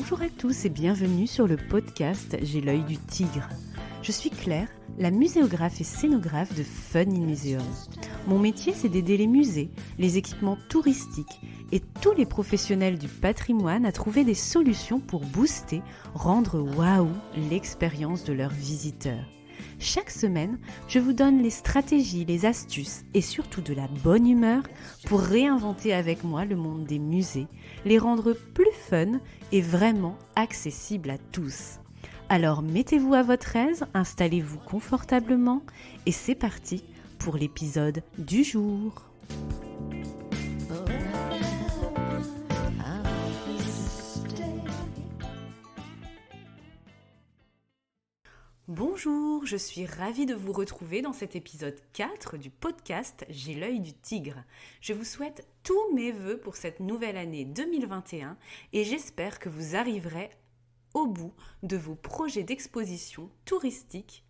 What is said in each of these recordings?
Bonjour à tous et bienvenue sur le podcast J'ai l'œil du tigre. Je suis Claire, la muséographe et scénographe de Fun in Museum. Mon métier, c'est d'aider les musées, les équipements touristiques et tous les professionnels du patrimoine à trouver des solutions pour booster, rendre waouh l'expérience de leurs visiteurs. Chaque semaine, je vous donne les stratégies, les astuces et surtout de la bonne humeur pour réinventer avec moi le monde des musées, les rendre plus fun et vraiment accessibles à tous. Alors mettez-vous à votre aise, installez-vous confortablement et c'est parti pour l'épisode du jour. Bonjour, je suis ravie de vous retrouver dans cet épisode 4 du podcast J'ai l'œil du tigre. Je vous souhaite tous mes vœux pour cette nouvelle année 2021 et j'espère que vous arriverez au bout de vos projets d'exposition touristique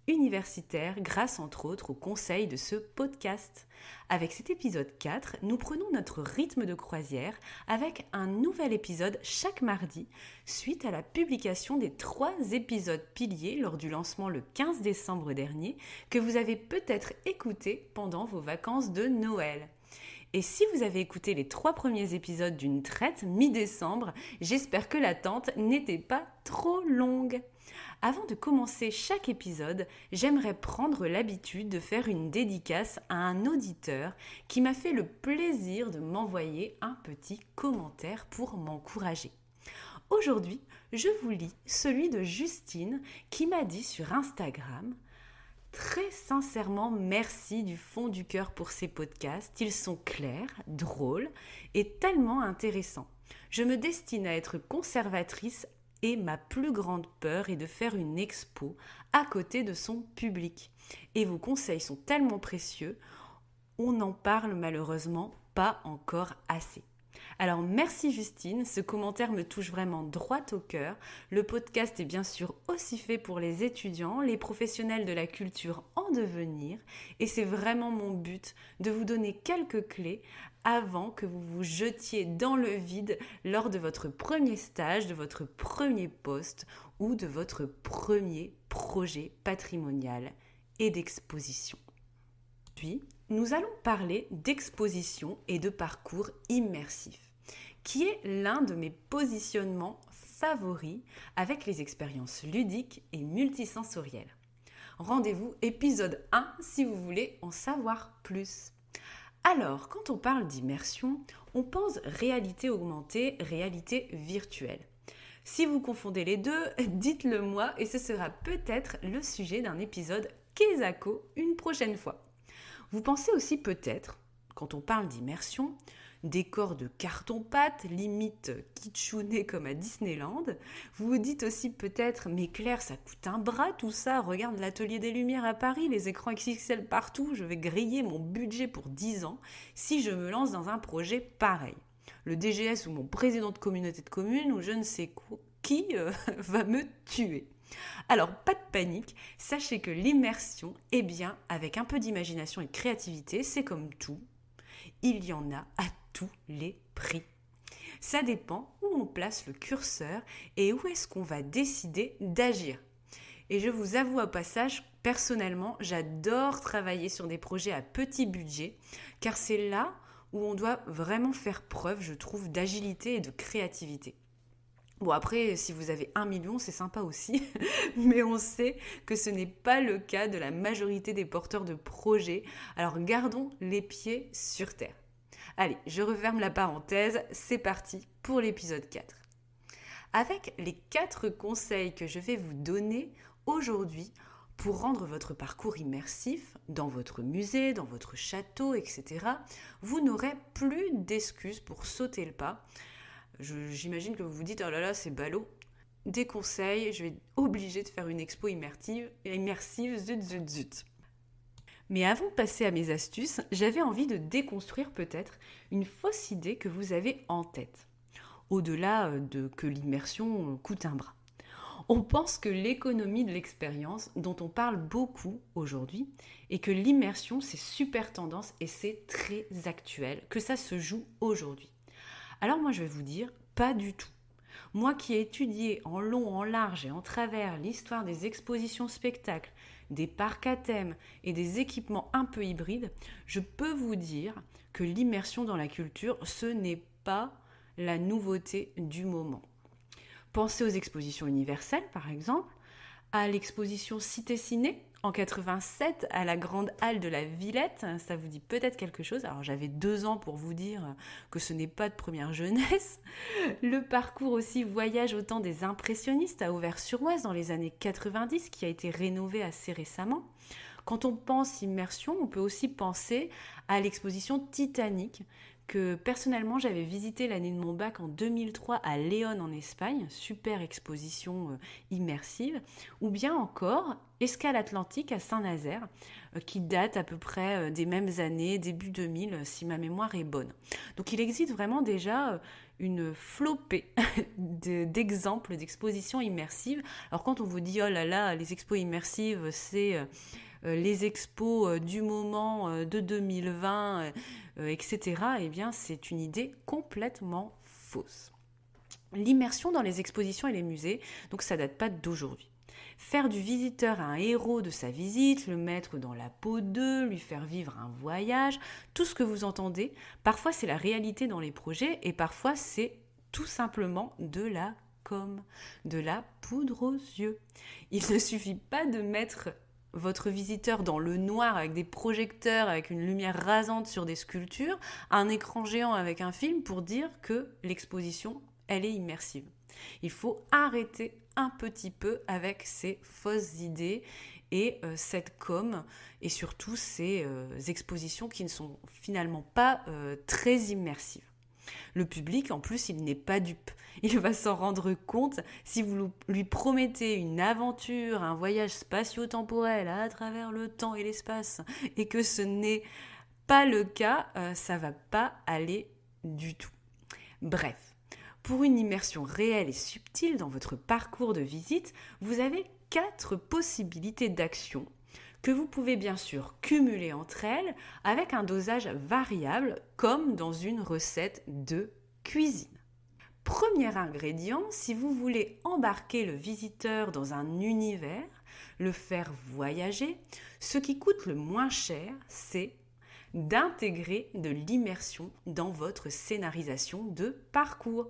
universitaire grâce entre autres aux conseils de ce podcast. Avec cet épisode 4, nous prenons notre rythme de croisière avec un nouvel épisode chaque mardi suite à la publication des 3 épisodes piliers lors du lancement le 15 décembre dernier que vous avez peut-être écouté pendant vos vacances de Noël. Et si vous avez écouté les 3 premiers épisodes d'une traite mi-décembre, j'espère que l'attente n'était pas trop longue. Avant de commencer chaque épisode, j'aimerais prendre l'habitude de faire une dédicace à un auditeur qui m'a fait le plaisir de m'envoyer un petit commentaire pour m'encourager. Aujourd'hui, je vous lis celui de Justine qui m'a dit sur Instagram « Très sincèrement, merci du fond du cœur pour ces podcasts. Ils sont clairs, drôles et tellement intéressants. Je me destine à être conservatrice et ma plus grande peur est de faire une expo à côté de son public. Et vos conseils sont tellement précieux, on n'en parle malheureusement pas encore assez. » Alors merci Justine, ce commentaire me touche vraiment droit au cœur. Le podcast est bien sûr aussi fait pour les étudiants, les professionnels de la culture en devenir et c'est vraiment mon but de vous donner quelques clés avant que vous vous jetiez dans le vide lors de votre premier stage, de votre premier poste ou de votre premier projet patrimonial et d'exposition. Puis, nous allons parler d'exposition et de parcours immersif, qui est l'un de mes positionnements favoris avec les expériences ludiques et multisensorielles. Rendez-vous épisode 1 si vous voulez en savoir plus. Alors, quand on parle d'immersion, on pense réalité augmentée, réalité virtuelle. Si vous confondez les deux, dites-le moi et ce sera peut-être le sujet d'un épisode Kezako une prochaine fois. Vous pensez aussi peut-être, quand on parle d'immersion, décor de carton-pâte, limite kitschouné comme à Disneyland. Vous vous dites aussi peut-être, mais Claire, ça coûte un bras tout ça, regarde l'atelier des Lumières à Paris, les écrans XXL partout, je vais griller mon budget pour 10 ans si je me lance dans un projet pareil. Le DGS ou mon président de communauté de communes ou je ne sais qui va me tuer. Alors, pas de panique, sachez que l'immersion, eh bien, avec un peu d'imagination et de créativité, c'est comme tout. Il y en a à tous les prix. Ça dépend où on place le curseur et où est-ce qu'on va décider d'agir. Et je vous avoue au passage, personnellement, j'adore travailler sur des projets à petit budget, car c'est là où on doit vraiment faire preuve, je trouve, d'agilité et de créativité. Bon après, si vous avez 1 million, c'est sympa aussi, mais on sait que ce n'est pas le cas de la majorité des porteurs de projets, alors gardons les pieds sur terre. Allez, je referme la parenthèse, c'est parti pour l'épisode 4. Avec les 4 conseils que je vais vous donner aujourd'hui pour rendre votre parcours immersif dans votre musée, dans votre château, etc., vous n'aurez plus d'excuses pour sauter le pas. J'imagine que vous vous dites « Oh là là, c'est ballot ». Des conseils, je vais être obligée de faire une expo immersive, zut. Mais avant de passer à mes astuces, j'avais envie de déconstruire peut-être une fausse idée que vous avez en tête. Au-delà de que l'immersion coûte un bras. On pense que l'économie de l'expérience, dont on parle beaucoup aujourd'hui, et que l'immersion, c'est super tendance et c'est très actuel, que ça se joue aujourd'hui. Alors moi, je vais vous dire, pas du tout. Moi qui ai étudié en long, en large et en travers l'histoire des expositions spectacles, des parcs à thème et des équipements un peu hybrides, je peux vous dire que l'immersion dans la culture, ce n'est pas la nouveauté du moment. Pensez aux expositions universelles, par exemple, à l'exposition Cité Ciné en 87 à la Grande Halle de la Villette. Ça vous dit peut-être quelque chose. Alors j'avais 2 ans pour vous dire que ce n'est pas de première jeunesse. Le parcours aussi Voyage au temps des impressionnistes à Auvers-sur-Oise dans les années 90 qui a été rénové assez récemment. Quand on pense immersion, on peut aussi penser à l'exposition Titanic que personnellement j'avais visité l'année de mon bac en 2003 à Léon en Espagne, super exposition immersive, ou bien encore Escale Atlantique à Saint-Nazaire, qui date à peu près des mêmes années, début 2000, si ma mémoire est bonne. Donc il existe vraiment déjà une flopée d'exemples d'expositions immersives. Alors quand on vous dit oh là là, les expos immersives, c'est les expos du moment de 2020, etc., eh bien, c'est une idée complètement fausse. L'immersion dans les expositions et les musées, donc ça date pas d'aujourd'hui. Faire du visiteur un héros de sa visite, le mettre dans la peau d'eux, lui faire vivre un voyage, tout ce que vous entendez, parfois c'est la réalité dans les projets et parfois c'est tout simplement de la com, de la poudre aux yeux. Il ne suffit pas de mettre votre visiteur dans le noir avec des projecteurs, avec une lumière rasante sur des sculptures, un écran géant avec un film pour dire que l'exposition, elle est immersive. Il faut arrêter un petit peu avec ces fausses idées et cette com et surtout ces expositions qui ne sont finalement pas très immersives. Le public, en plus, il n'est pas dupe. Il va s'en rendre compte si vous lui promettez une aventure, un voyage spatio-temporel à travers le temps et l'espace, et que ce n'est pas le cas, ça va pas aller du tout. Bref, pour une immersion réelle et subtile dans votre parcours de visite, vous avez 4 possibilités d'action que vous pouvez bien sûr cumuler entre elles avec un dosage variable comme dans une recette de cuisine. Premier ingrédient, si vous voulez embarquer le visiteur dans un univers, le faire voyager, ce qui coûte le moins cher, c'est d'intégrer de l'immersion dans votre scénarisation de parcours.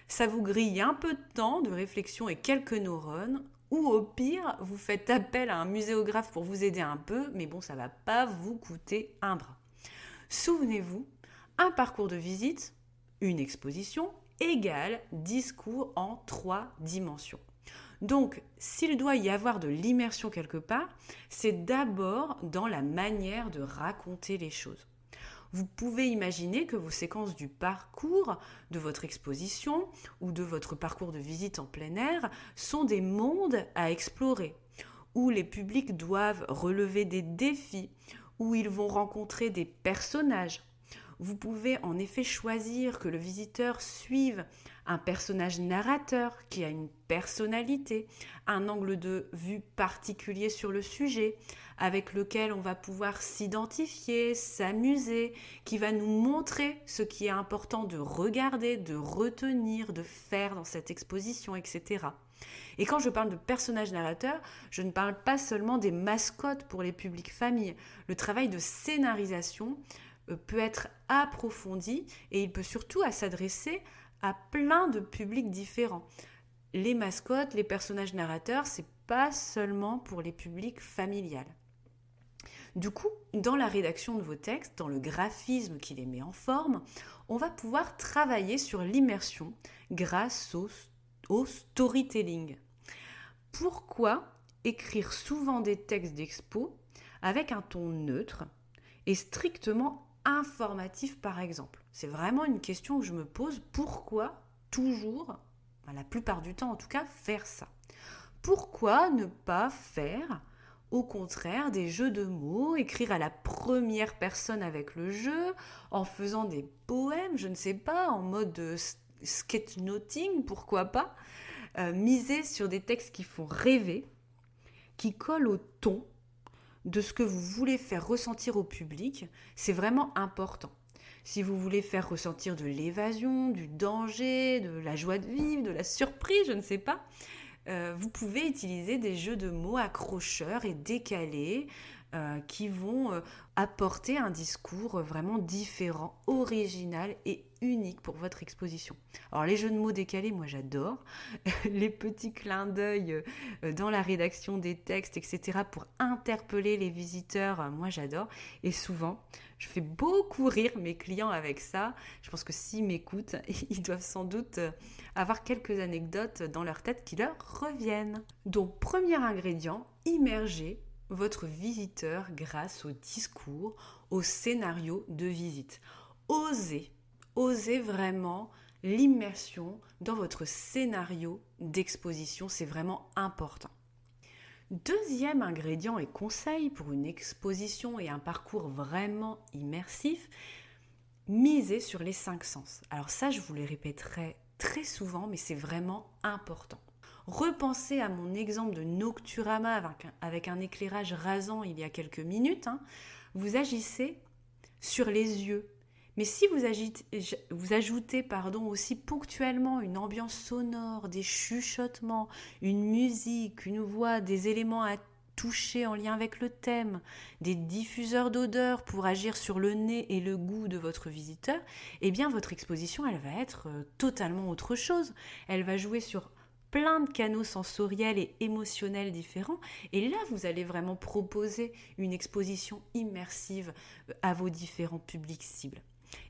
Ça vous grille un peu de temps de réflexion et quelques neurones, ou au pire, vous faites appel à un muséographe pour vous aider un peu, mais bon, ça ne va pas vous coûter un bras. Souvenez-vous, un parcours de visite, une exposition, égale discours en 3 dimensions. Donc, s'il doit y avoir de l'immersion quelque part, c'est d'abord dans la manière de raconter les choses. Vous pouvez imaginer que vos séquences du parcours de votre exposition ou de votre parcours de visite en plein air sont des mondes à explorer, où les publics doivent relever des défis, où ils vont rencontrer des personnages. Vous pouvez en effet choisir que le visiteur suive un personnage narrateur qui a une personnalité, un angle de vue particulier sur le sujet, avec lequel on va pouvoir s'identifier, s'amuser, qui va nous montrer ce qui est important de regarder, de retenir, de faire dans cette exposition, etc. Et quand je parle de personnage narrateur, je ne parle pas seulement des mascottes pour les publics familles. Le travail de scénarisation peut être approfondi et il peut surtout s'adresser à plein de publics différents. Les mascottes, les personnages narrateurs, c'est pas seulement pour les publics familiales. Du coup, dans la rédaction de vos textes, dans le graphisme qui les met en forme, on va pouvoir travailler sur l'immersion grâce au storytelling. Pourquoi écrire souvent des textes d'expo avec un ton neutre et strictement informatif par exemple? C'est vraiment une question que je me pose. Pourquoi toujours, la plupart du temps en tout cas, faire ça? Pourquoi ne pas faire au contraire des jeux de mots, écrire à la première personne avec le jeu, en faisant des poèmes, je ne sais pas, en mode sketchnoting, pourquoi pas, miser sur des textes qui font rêver, qui collent au ton de ce que vous voulez faire ressentir au public, c'est vraiment important. Si vous voulez faire ressentir de l'évasion, du danger, de la joie de vivre, de la surprise, je ne sais pas, vous pouvez utiliser des jeux de mots accrocheurs et décalés qui vont apporter un discours vraiment différent, original et unique pour votre exposition. Alors les jeux de mots décalés, moi j'adore. Les petits clins d'œil dans la rédaction des textes, etc. pour interpeller les visiteurs, moi j'adore. Et souvent, je fais beaucoup rire mes clients avec ça. Je pense que s'ils m'écoutent, ils doivent sans doute avoir quelques anecdotes dans leur tête qui leur reviennent. Donc premier ingrédient, immerger votre visiteur grâce au discours, au scénario de visite. Osez vraiment l'immersion dans votre scénario d'exposition, c'est vraiment important. Deuxième ingrédient et conseil pour une exposition et un parcours vraiment immersif, misez sur les 5 sens. Alors ça, je vous le répéterai très souvent, mais c'est vraiment important. Repensez à mon exemple de Nocturama avec un éclairage rasant il y a quelques minutes. Vous agissez sur les yeux. Mais si vous ajoutez aussi ponctuellement une ambiance sonore, des chuchotements, une musique, une voix, des éléments à toucher en lien avec le thème, des diffuseurs d'odeurs pour agir sur le nez et le goût de votre visiteur, eh bien votre exposition, elle va être totalement autre chose. Elle va jouer sur plein de canaux sensoriels et émotionnels différents. Et là, vous allez vraiment proposer une exposition immersive à vos différents publics cibles.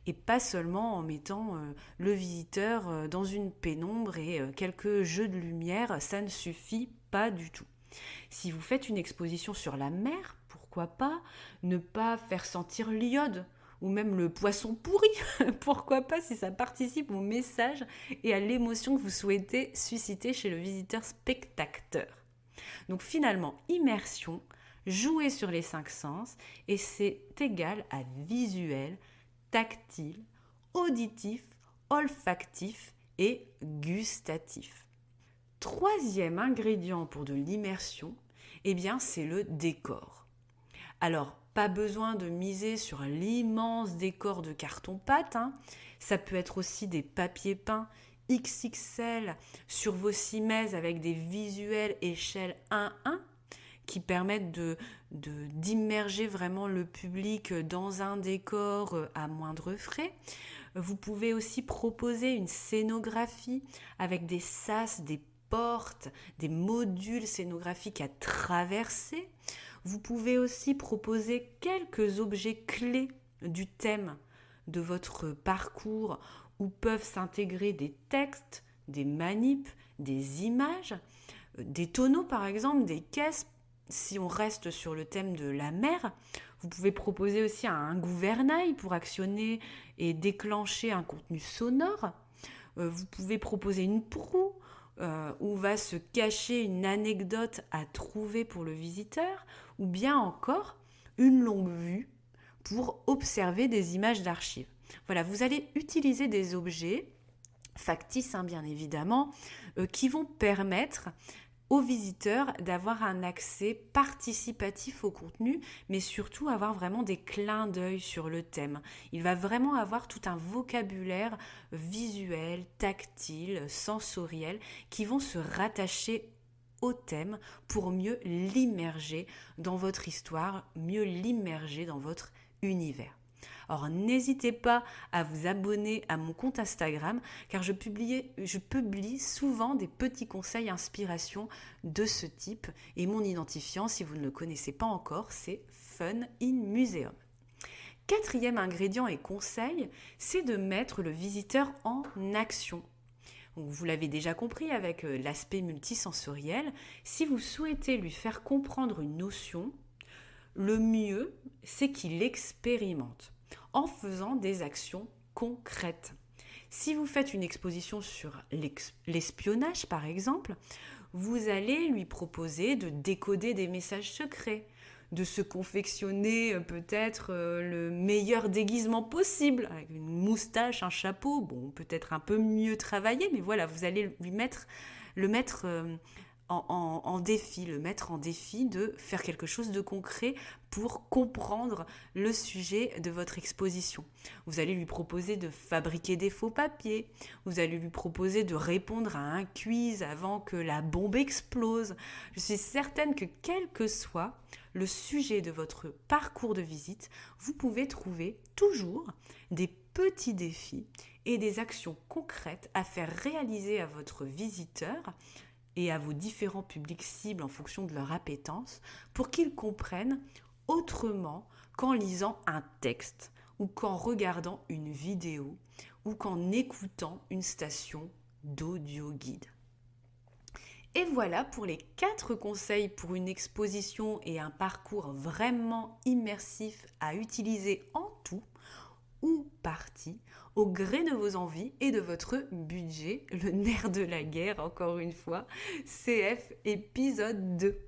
Et pas seulement en mettant le visiteur dans une pénombre et quelques jeux de lumière, ça ne suffit pas du tout. Si vous faites une exposition sur la mer, pourquoi pas ne pas faire sentir l'iode ou même le poisson pourri, pourquoi pas si ça participe au message et à l'émotion que vous souhaitez susciter chez le visiteur spectateur. Donc finalement, immersion, jouer sur les 5 sens et c'est égal à visuel, tactile, auditif, olfactif et gustatif. Troisième ingrédient pour de l'immersion, eh bien c'est le décor. Alors, pas besoin de miser sur l'immense décor de carton-pâte, Ça peut être aussi des papiers peints XXL sur vos cimaises avec des visuels échelle 1:1 qui permettent d'immerger vraiment le public dans un décor à moindre frais. Vous pouvez aussi proposer une scénographie avec des sas, des portes, des modules scénographiques à traverser. Vous pouvez aussi proposer quelques objets clés du thème de votre parcours où peuvent s'intégrer des textes, des manips, des images, des tonneaux par exemple, des caisses. Si on reste sur le thème de la mer, vous pouvez proposer aussi un gouvernail pour actionner et déclencher un contenu sonore. Vous pouvez proposer une proue où va se cacher une anecdote à trouver pour le visiteur, ou bien encore une longue vue pour observer des images d'archives. Voilà, vous allez utiliser des objets factices, bien évidemment, qui vont permettre aux visiteurs d'avoir un accès participatif au contenu, mais surtout avoir vraiment des clins d'œil sur le thème. Il va vraiment avoir tout un vocabulaire visuel, tactile, sensoriel, qui vont se rattacher au thème pour mieux l'immerger dans votre histoire, mieux l'immerger dans votre univers. Alors n'hésitez pas à vous abonner à mon compte Instagram car je publie souvent des petits conseils inspiration de ce type et mon identifiant, si vous ne le connaissez pas encore, c'est Fun in Museum. Quatrième ingrédient et conseil, c'est de mettre le visiteur en action. Donc, vous l'avez déjà compris avec l'aspect multisensoriel, si vous souhaitez lui faire comprendre une notion, le mieux, c'est qu'il expérimente en faisant des actions concrètes. Si vous faites une exposition sur l'espionnage, par exemple, vous allez lui proposer de décoder des messages secrets, de se confectionner peut-être le meilleur déguisement possible, avec une moustache, un chapeau, bon, peut-être un peu mieux travaillé, mais voilà, vous allez le mettre en défi, le mettre en défi de faire quelque chose de concret pour comprendre le sujet de votre exposition. Vous allez lui proposer de fabriquer des faux papiers, vous allez lui proposer de répondre à un quiz avant que la bombe explose. Je suis certaine que quel que soit le sujet de votre parcours de visite, vous pouvez trouver toujours des petits défis et des actions concrètes à faire réaliser à votre visiteur et à vos différents publics cibles en fonction de leur appétence pour qu'ils comprennent autrement qu'en lisant un texte ou qu'en regardant une vidéo ou qu'en écoutant une station d'audio guide. Et voilà pour les 4 conseils pour une exposition et un parcours vraiment immersif à utiliser en tout ou partie au gré de vos envies et de votre budget, le nerf de la guerre, encore une fois, CF épisode 2.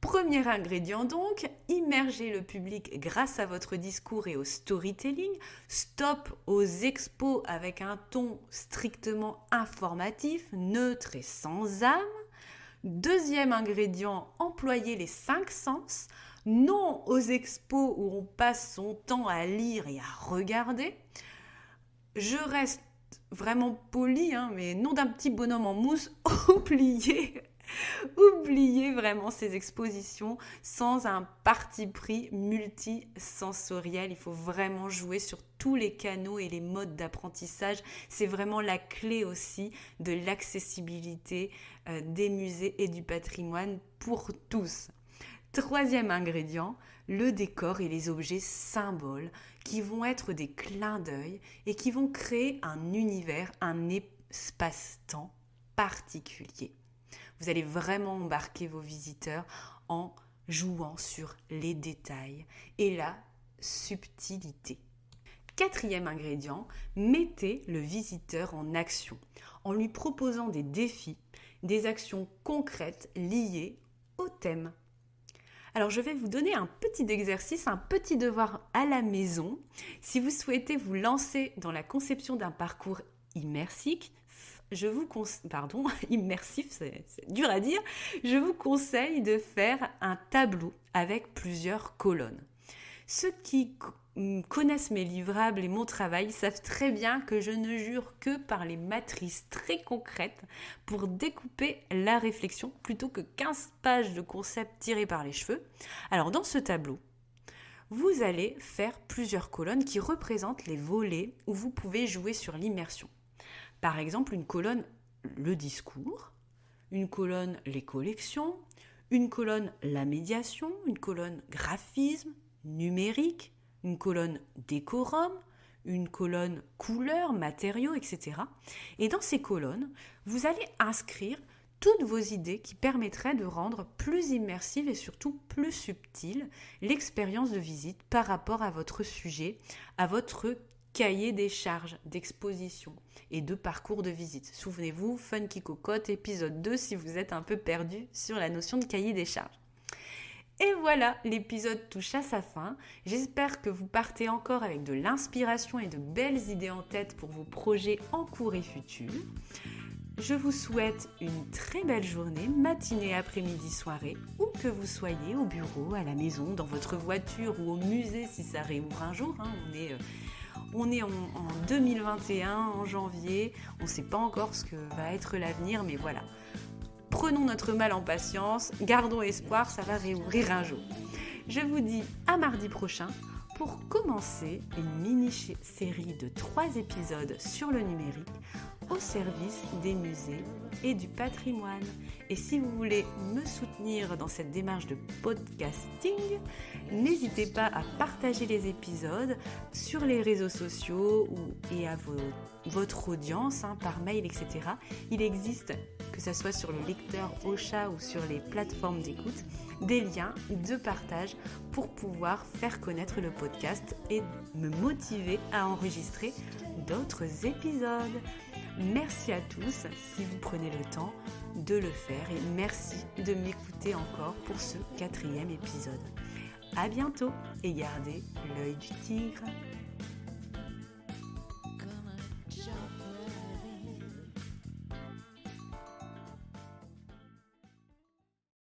Premier ingrédient donc, immergez le public grâce à votre discours et au storytelling. Stop aux expos avec un ton strictement informatif, neutre et sans âme. Deuxième ingrédient, employez les 5 sens. Non aux expos où on passe son temps à lire et à regarder. Je reste vraiment polie, mais non d'un petit bonhomme en mousse, oubliez vraiment ces expositions sans un parti pris multisensoriel. Il faut vraiment jouer sur tous les canaux et les modes d'apprentissage. C'est vraiment la clé aussi de l'accessibilité des musées et du patrimoine pour tous. Troisième ingrédient, le décor et les objets symboles qui vont être des clins d'œil et qui vont créer un univers, un espace-temps particulier. Vous allez vraiment embarquer vos visiteurs en jouant sur les détails et la subtilité. Quatrième ingrédient, mettez le visiteur en action en lui proposant des défis, des actions concrètes liées au thème. Alors, je vais vous donner un petit exercice, un petit devoir à la maison. Si vous souhaitez vous lancer dans la conception d'un parcours immersif, immersif, c'est dur à dire, je vous conseille de faire un tableau avec plusieurs colonnes. Ceux qui connaissent mes livrables et mon travail savent très bien que je ne jure que par les matrices très concrètes pour découper la réflexion plutôt que 15 pages de concepts tirés par les cheveux. Alors dans ce tableau, vous allez faire plusieurs colonnes qui représentent les volets où vous pouvez jouer sur l'immersion. Par exemple, une colonne le discours, une colonne les collections, une colonne la médiation, une colonne graphisme, numérique, une colonne décorum, une colonne couleurs, matériaux, etc. Et dans ces colonnes, vous allez inscrire toutes vos idées qui permettraient de rendre plus immersive et surtout plus subtile l'expérience de visite par rapport à votre sujet, à votre cahier des charges d'exposition et de parcours de visite. Souvenez-vous, Funky Cocotte, épisode 2, si vous êtes un peu perdu sur la notion de cahier des charges. Et voilà, l'épisode touche à sa fin. J'espère que vous partez encore avec de l'inspiration et de belles idées en tête pour vos projets en cours et futurs. Je vous souhaite une très belle journée, matinée, après-midi, soirée, où que vous soyez, au bureau, à la maison, dans votre voiture ou au musée si ça réouvre un jour. On est en 2021, en janvier, on ne sait pas encore ce que va être l'avenir, mais voilà. Prenons notre mal en patience, gardons espoir, ça va réouvrir un jour. Je vous dis à mardi prochain pour commencer une mini-série de 3 épisodes sur le numérique au service des musées et du patrimoine. Et si vous voulez me soutenir dans cette démarche de podcasting, n'hésitez pas à partager les épisodes sur les réseaux sociaux et à votre audience, par mail, etc. Il existe, que ce soit sur le lecteur Ocha ou sur les plateformes d'écoute, des liens de partage pour pouvoir faire connaître le podcast et me motiver à enregistrer d'autres épisodes. Merci à tous si vous prenez le temps de le faire et merci de m'écouter encore pour ce 4e épisode. À bientôt et gardez l'œil du tigre.